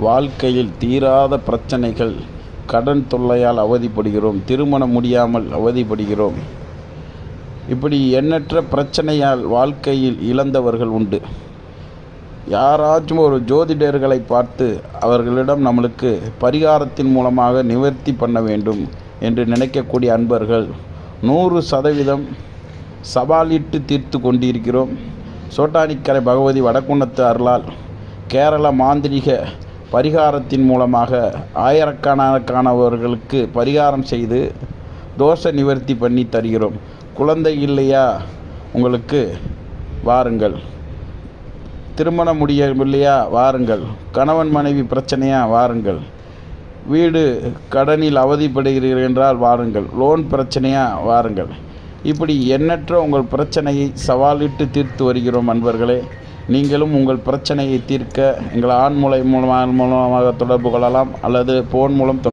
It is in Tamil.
வாழ்க்கையில் தீராத பிரச்சனைகள், கடன் தொல்லையால் அவதிப்படுகிறோம், திருமணம் முடியாமல் அவதிப்படுகிறோம். இப்படி எண்ணற்ற பிரச்சனையால் வாழ்க்கையில் இழந்தவர்கள் உண்டு. யாராச்சும் ஒரு ஜோதிடர்களை பார்த்து அவர்களிடம் நம்மளுக்கு பரிகாரத்தின் மூலமாக நிவர்த்தி பண்ண வேண்டும் என்று நினைக்கக்கூடிய அன்பர்கள் 100% சவாலிட்டு தீர்த்து கொண்டிருக்கிறோம். சோட்டானிக்கரை பகவதி வடக்குன்னத்து அருளால் கேரள மாந்திரிக பரிகாரத்தின் மூலமாக ஆயிரக்கணக்கானவர்களுக்கு பரிகாரம் செய்து தோஷ நிவர்த்தி பண்ணி தருகிறோம். குழந்தை இல்லையா உங்களுக்கு? வாருங்கள். திருமணம் முடியவில்லையா? வாருங்கள். கணவன் மனைவி பிரச்சனையா? வாருங்கள். வீடு கடனில் அவதிப்படுகிறீர்கள் என்றால் வாருங்கள். லோன் பிரச்சனையா? வாருங்கள். இப்படி எண்ணற்ற உங்கள் பிரச்சனையை சவாலிட்டு தீர்த்து வருகிறோம் அன்பர்களே. நீங்களும் உங்கள் பிரச்சனையை தீர்க்க எங்கள் ஆண் மூலமாக தொடர்பு கொள்ளலாம் அல்லது ஃபோன் மூலம்